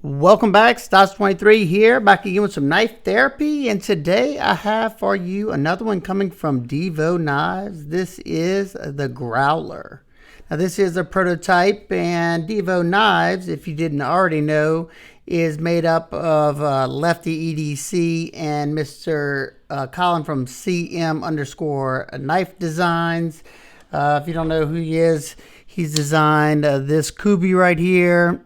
Welcome back, Stas23 here, back again with some knife therapy, and today I have for you another one coming from Divo Knives. This is the Growler. Now this is a prototype, and Divo Knives, if you didn't already know, is made up of Lefty EDC and Mr. Colin from CM_Knife Designs. If you don't know who he is, he's designed this Kubi right here,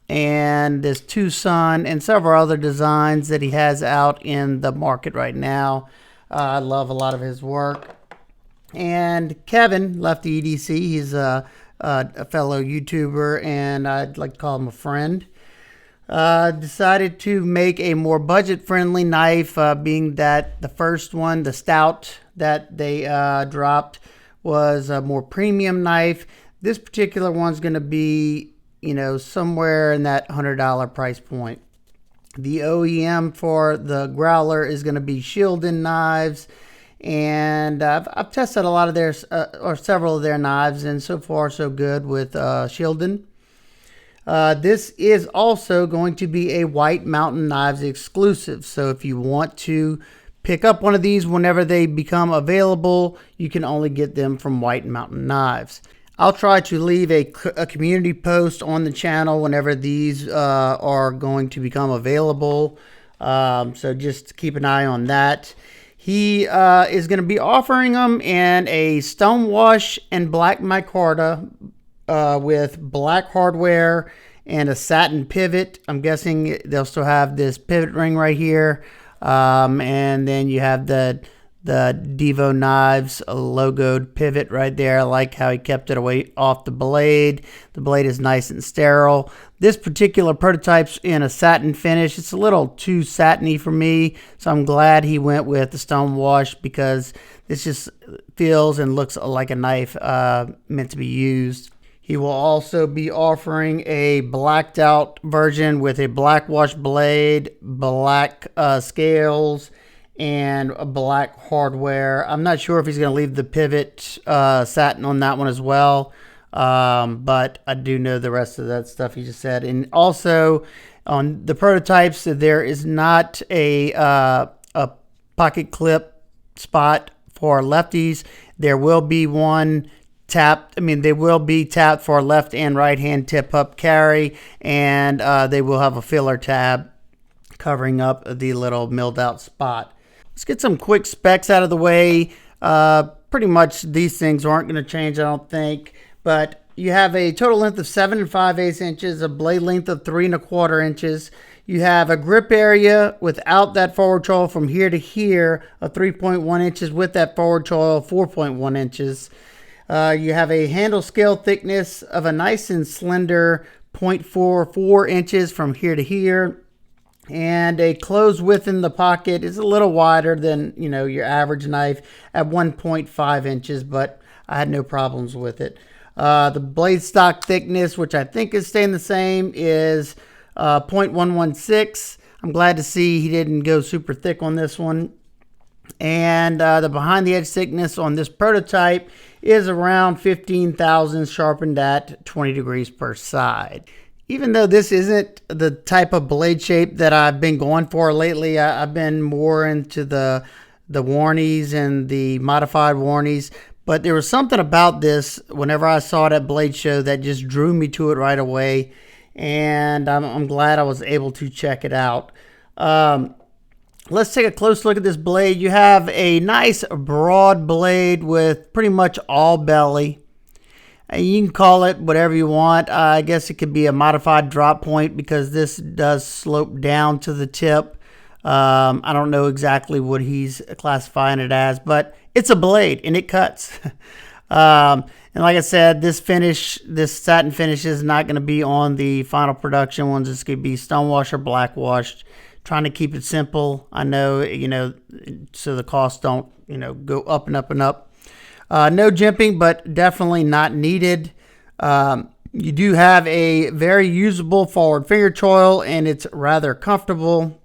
and this Tucson and several other designs that he has out in the market right now. I love a lot of his work. And Kevin, Lefty EDC, he's a fellow YouTuber, and I'd like to call him a friend. Decided to make a more budget-friendly knife, being that the first one, the Stout that they dropped, was a more premium knife. This particular one's going to be, you know, somewhere in that $100 price point. The OEM for the Growler is going to be Shieldin Knives, and I've tested a lot of their or several of their knives, and so far so good with Shieldin. This is also going to be a White Mountain Knives exclusive, so if you want to pick up one of these whenever they become available, you can only get them from White Mountain Knives. I'll try to leave a community post on the channel whenever these are going to become available. So just keep an eye on that. He is going to be offering them in a stonewash and black micarta with black hardware and a satin pivot. I'm guessing they'll still have this pivot ring right here. And then you have the Divo Knives logoed pivot right there. I like how he kept it away off the blade. The blade is nice and sterile. This particular prototype's in a satin finish. It's a little too satiny for me, so I'm glad he went with the stone wash, because this just feels and looks like a knife meant to be used. He will also be offering a blacked out version with a black wash blade, black scales, and a black hardware. I'm not sure if he's going to leave the pivot satin on that one as well, but I do know the rest of that stuff he just said. And also on the prototypes, there is not a pocket clip spot for lefties. There will be one tapped. They will be tapped for left and right hand tip up carry, and they will have a filler tab covering up the little milled out spot. Let's get some quick specs out of the way. Pretty much these things aren't going to change, I don't think. But you have a total length of 7 5/8 inches, a blade length of 3 1/4 inches. You have a grip area without that forward choil from here to here of 3.1 inches, with that forward choil 4.1 inches. You have a handle scale thickness of a nice and slender 0.44 inches from here to here. And a closed width in the pocket is a little wider than, you know, your average knife at 1.5 inches, but I had no problems with it. The blade stock thickness, which I think is staying the same, is 0.116. I'm glad to see he didn't go super thick on this one. And the behind the edge thickness on this prototype is around 15 thousandths, sharpened at 20 degrees per side. Even though this isn't the type of blade shape that I've been going for lately, I've been more into the Warnies and the modified Warnies. But there was something about this whenever I saw it at Blade Show that just drew me to it right away. And I'm glad I was able to check it out. Let's take a close look at this blade. You have a nice broad blade with pretty much all belly. You can call it whatever you want. I guess it could be a modified drop point, because this does slope down to the tip. I don't know exactly what he's classifying it as, but it's a blade and it cuts. And like I said, this satin finish is not going to be on the final production ones. It's going to be stonewash or black washed. Trying to keep it simple. I know, you know, so the costs don't, you know, go up and up and up. No jimping, but definitely not needed. You do have a very usable forward finger choil, and it's rather comfortable.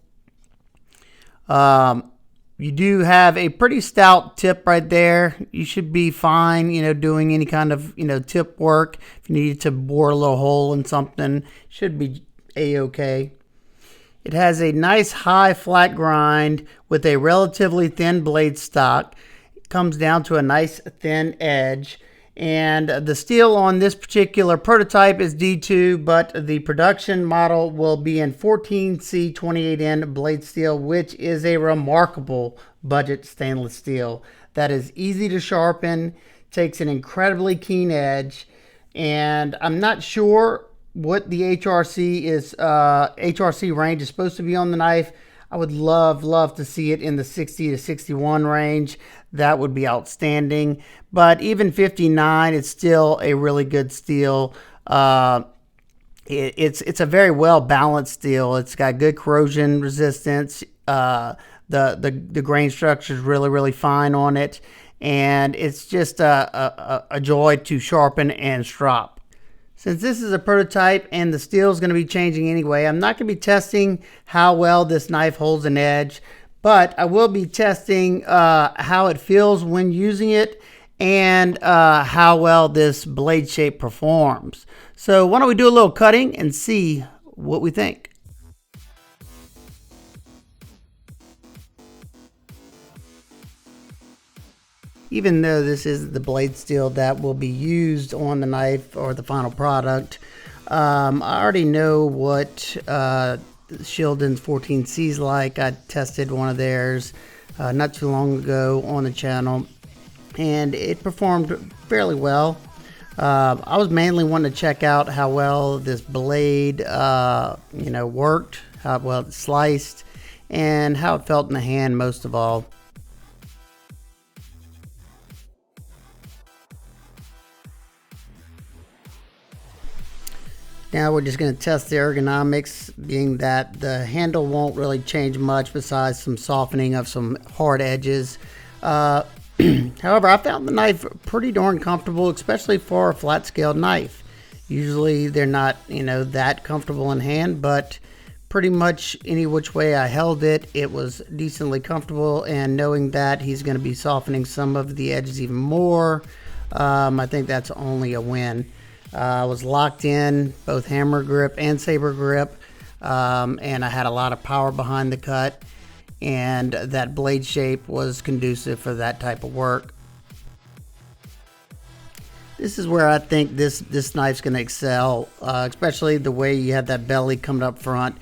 You do have a pretty stout tip right there. You should be fine, you know, doing any kind of, you know, tip work. If you needed to bore a little hole in something, should be a-okay. It has a nice high flat grind with a relatively thin blade stock. It comes down to a nice thin edge. And the steel on this particular prototype is D2, but the production model will be in 14C 28N blade steel, which is a remarkable budget stainless steel that is easy to sharpen, takes an incredibly keen edge, and I'm not sure what the HRC range is supposed to be on the knife. I would love to see it in the 60 to 61 range. That would be outstanding. But even 59, it's still a really good steel. It's a very well balanced steel. It's got good corrosion resistance. The grain structure is really fine on it, and it's just a joy to sharpen and strop. Since this is a prototype and the steel is going to be changing anyway, I'm not going to be testing how well this knife holds an edge, but I will be testing how it feels when using it and how well this blade shape performs. So why don't we do a little cutting and see what we think. Even though this is the blade steel that will be used on the knife or the final product, I already know what Shieldon's 14C is like. I tested one of theirs not too long ago on the channel, and it performed fairly well. I was mainly wanting to check out how well this blade worked, how well it sliced, and how it felt in the hand most of all. Now we're just going to test the ergonomics, being that the handle won't really change much besides some softening of some hard edges. However, I found the knife pretty darn comfortable, especially for a flat scaled knife. Usually they're not, that comfortable in hand, but pretty much any which way I held it, it was decently comfortable, and knowing that he's going to be softening some of the edges even more, I think that's only a win. I was locked in both hammer grip and saber grip, and I had a lot of power behind the cut, and that blade shape was conducive for that type of work. This is where I think this knife's going to excel, especially the way you have that belly coming up front.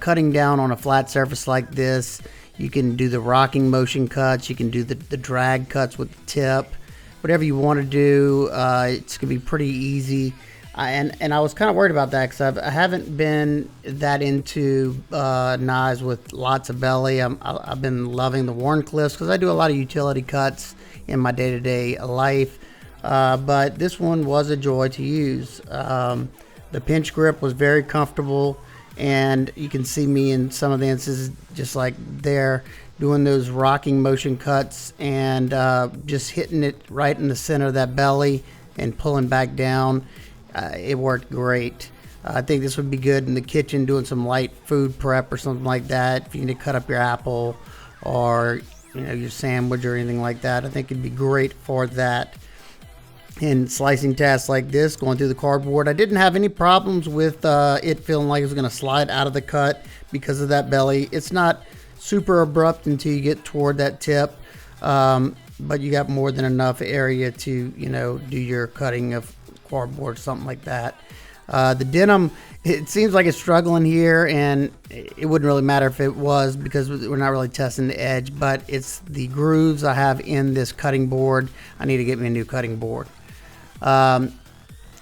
Cutting down on a flat surface like this, you can do the rocking motion cuts, you can do the drag cuts with the tip. Whatever you want to do, it's going to be pretty easy. And I was kind of worried about that because I haven't been that into knives with lots of belly. I've been loving the Warncliffs because I do a lot of utility cuts in my day-to-day life. But this one was a joy to use. The pinch grip was very comfortable, and you can see me in some of the instances just like there, doing those rocking motion cuts and just hitting it right in the center of that belly and pulling back down. It worked great. I think this would be good in the kitchen doing some light food prep or something like that. If you need to cut up your apple or your sandwich or anything like that, I think it'd be great for that. In slicing tasks like this, going through the cardboard, I didn't have any problems with it feeling like it was going to slide out of the cut because of that belly. It's not super abrupt until you get toward that tip, but you got more than enough area to do your cutting of cardboard, something like that. The denim, it seems like it's struggling here, and it wouldn't really matter if it was because we're not really testing the edge, but it's the grooves I have in this cutting board. I need to get me a new cutting board. The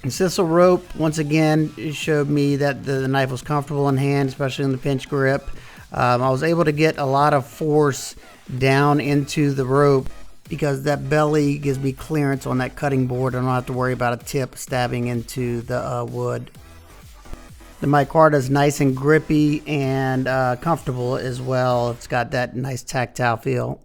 sisal rope, once again, it showed me that the knife was comfortable in hand, especially in the pinch grip. I was able to get a lot of force down into the rope because that belly gives me clearance on that cutting board. I don't have to worry about a tip stabbing into the wood. The micarta is nice and grippy and comfortable as well. It's got that nice tactile feel.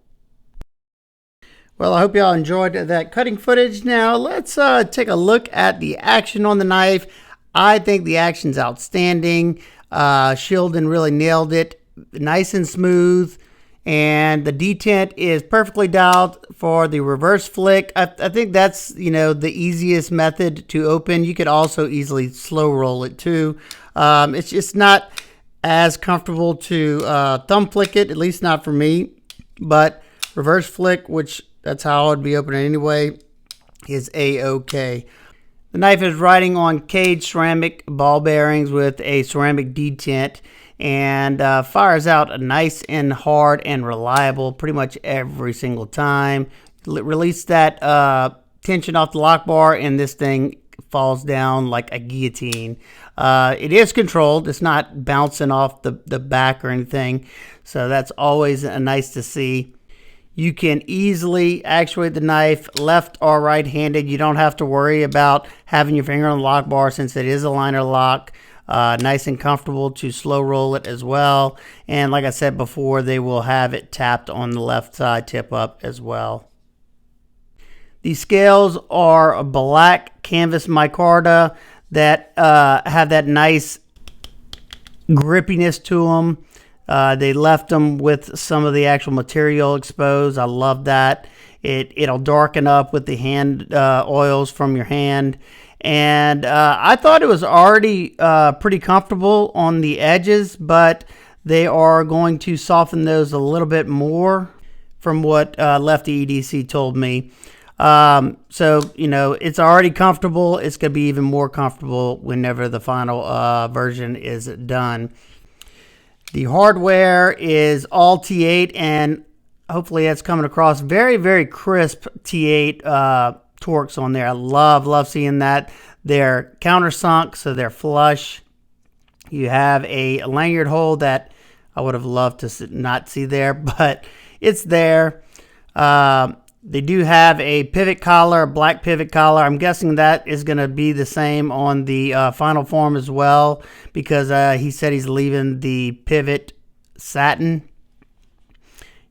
Well, I hope y'all enjoyed that cutting footage. Now let's take a look at the action on the knife. I think the action's outstanding. Shieldon really nailed it. Nice and smooth, and the detent is perfectly dialed for the reverse flick. I think that's the easiest method to open. You could also easily slow roll it too. It's just not as comfortable to thumb flick it, at least not for me, but reverse flick, which that's how I would be opening anyway, is a-okay. The knife is riding on caged ceramic ball bearings with a ceramic detent, and fires out nice and hard and reliable pretty much every single time. Release that tension off the lock bar and this thing falls down like a guillotine. It is controlled. It's not bouncing off the back or anything, so that's always nice to see. You can easily actuate the knife left or right-handed. You don't have to worry about having your finger on the lock bar since it is a liner lock. Nice and comfortable to slow roll it as well. And like I said before, they will have it tapped on the left side tip up as well. These scales are black canvas micarta that have that nice grippiness to them. They left them with some of the actual material exposed. I love that. It'll darken up with the hand oils from your hand. And I thought it was already pretty comfortable on the edges, but they are going to soften those a little bit more from what Lefty EDC told me. So, you know, it's already comfortable. It's going to be even more comfortable whenever the final version is done. The hardware is all T8, and hopefully that's coming across. Very, very crisp T8 torques on there. I love seeing that. They're countersunk, so they're flush. You have a lanyard hole that I would have loved to not see there, but it's there. They do have a pivot collar, a black pivot collar. I'm guessing that is going to be the same on the final form as well, because he said he's leaving the pivot satin.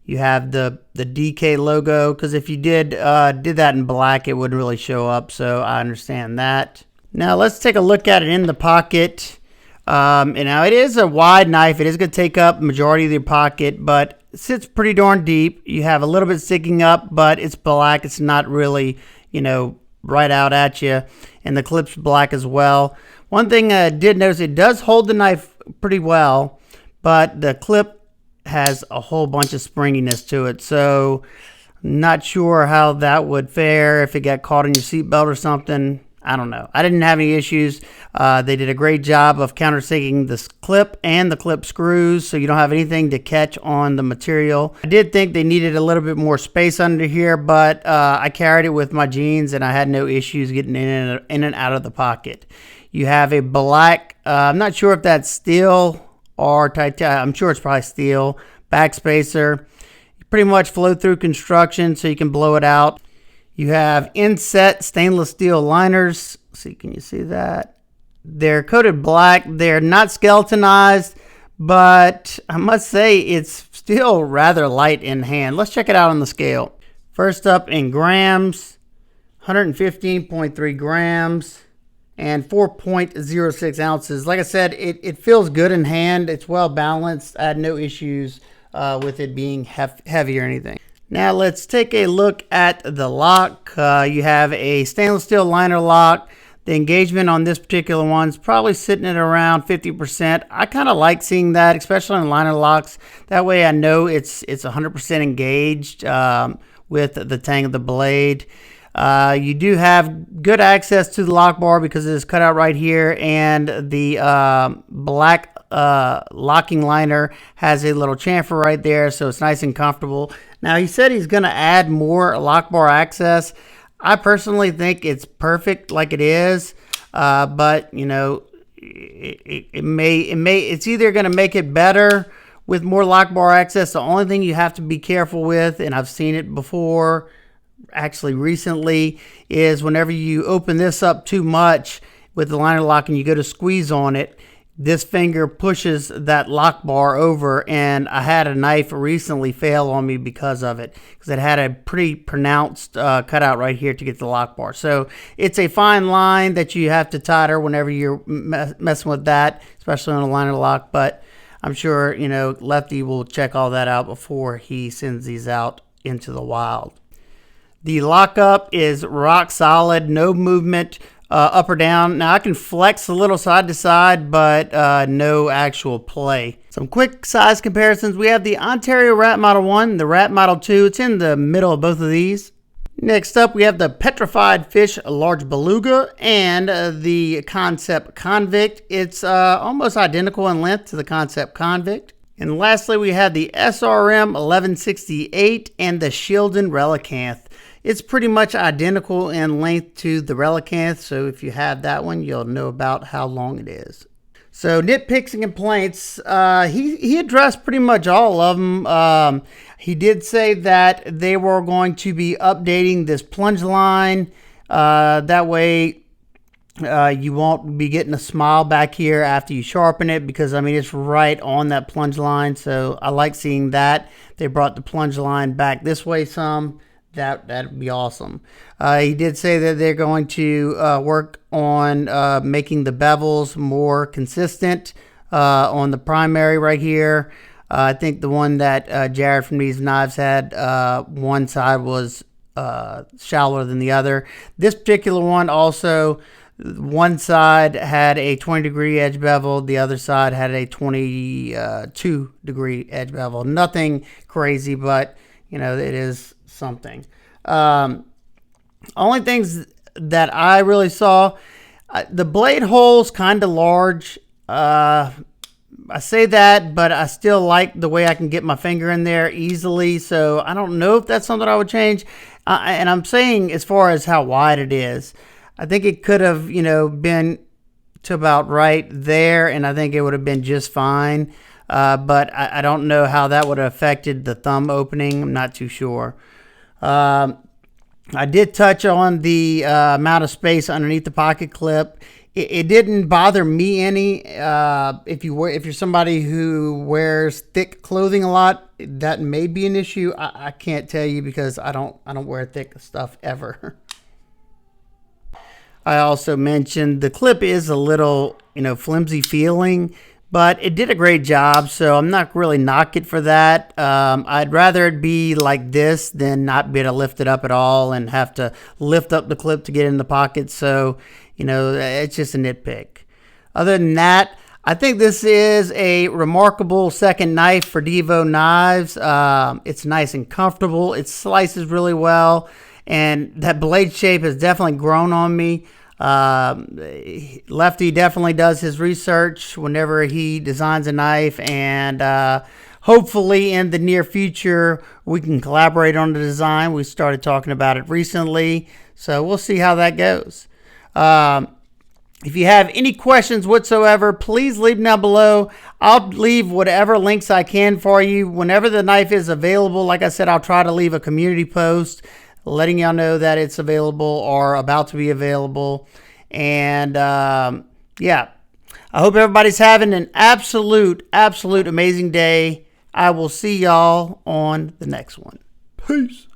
You have the DK logo, because if you did that in black, it wouldn't really show up, so I understand that. Now let's take a look at it in the pocket. And now it is a wide knife. It is going to take up majority of your pocket, but it sits pretty darn deep. You have a little bit sticking up, but it's black. It's not really, you know, right out at you. And the clip's black as well. One thing I did notice, it does hold the knife pretty well, but the clip has a whole bunch of springiness to it. So not sure how that would fare if it got caught in your seatbelt or something. I don't know. I didn't have any issues. They did a great job of countersinking this clip and the clip screws, so you don't have anything to catch on the material. I did think they needed a little bit more space under here, but I carried it with my jeans and I had no issues getting in and out of the pocket. You have a black, I'm not sure if that's steel or titanium. I'm sure it's probably steel. Backspacer. Pretty much flow through construction, so you can blow it out. You have inset stainless steel liners. See, can you see that? They're coated black. They're not skeletonized, but I must say it's still rather light in hand. Let's check it out on the scale. First up in grams, 115.3 grams and 4.06 ounces. Like I said, it feels good in hand. It's well balanced. I had no issues with it being heavy or anything. Now let's take a look at the lock. You have a stainless steel liner lock. The engagement on this particular one is probably sitting at around 50%. I kind of like seeing that, especially on liner locks. That way I know it's 100% engaged with the tang of the blade. You do have good access to the lock bar because it is cut out right here, and the black locking liner has a little chamfer right there, so it's nice and comfortable. Now he said he's going to add more lock bar access. I personally think it's perfect like it is, but you know, it's either going to make it better with more lock bar access. The only thing you have to be careful with, and I've seen it before, actually recently, is whenever you open this up too much with the liner lock and you go to squeeze on it, this finger pushes that lock bar over, and I had a knife recently fail on me because of it, because it had a pretty pronounced cutout right here to get the lock bar. So it's a fine line that you have to tighter whenever you're messing with that, especially on a liner lock, but I'm sure, you know, Lefty will check all that out before he sends these out into the wild. The lockup is rock solid, no movement up or down. Now I can flex a little side to side, but no actual play. Some quick size comparisons. We have the Ontario Rat Model 1, the Rat Model 2. It's in the middle of both of these. Next up, we have the Petrified Fish Large Beluga and the Concept Convict. It's almost identical in length to the Concept Convict. And lastly, we have the SRM 1168 and the Shieldon Relicanth. It's pretty much identical in length to the Relicanth, so if you have that one, you'll know about how long it is. So nitpicks and complaints, he addressed pretty much all of them. He did say that they were going to be updating this plunge line. That way you won't be getting a smile back here after you sharpen it, because I mean it's right on that plunge line. So I like seeing that. They brought the plunge line back this way some. That'd be awesome. He did say that they're going to work on making the bevels more consistent on the primary right here. I think the one that Jared from These Knives had, one side was shallower than the other. This particular one also, one side had a 20-degree edge bevel, the other side had a 22-degree edge bevel. Nothing crazy, but you know, it is something. Only things that I really saw, the blade hole's kind of large. I say that, but I still like the way I can get my finger in there easily. So I don't know if that's something I would change. And I'm saying as far as how wide it is, I think it could have, you know, been to about right there, and I think it would have been just fine. But I don't know how that would have affected the thumb opening. I'm not too sure. I did touch on the amount of space underneath the pocket clip. It didn't bother me any. If you're somebody who wears thick clothing a lot, that may be an issue. I can't tell you because I don't wear thick stuff ever. I also mentioned the clip is a little, you know, flimsy feeling, but it did a great job, so I'm not really knocking it for that. I'd rather it be like this than not be able to lift it up at all and have to lift up the clip to get in the pocket. So, you know, it's just a nitpick. Other than that, I think this is a remarkable second knife for Divo Knives. It's nice and comfortable. It slices really well, and that blade shape has definitely grown on me. Lefty definitely does his research whenever he designs a knife, and hopefully in the near future we can collaborate on the design. We started talking about it recently, so we'll see how that goes. If you have any questions whatsoever, please leave them down below. I'll leave whatever links I can for you. Whenever the knife is available, like I said, I'll try to leave a community post letting y'all know that it's available or about to be available. And yeah, I hope everybody's having an absolute amazing day. I will see y'all on the next one. Peace.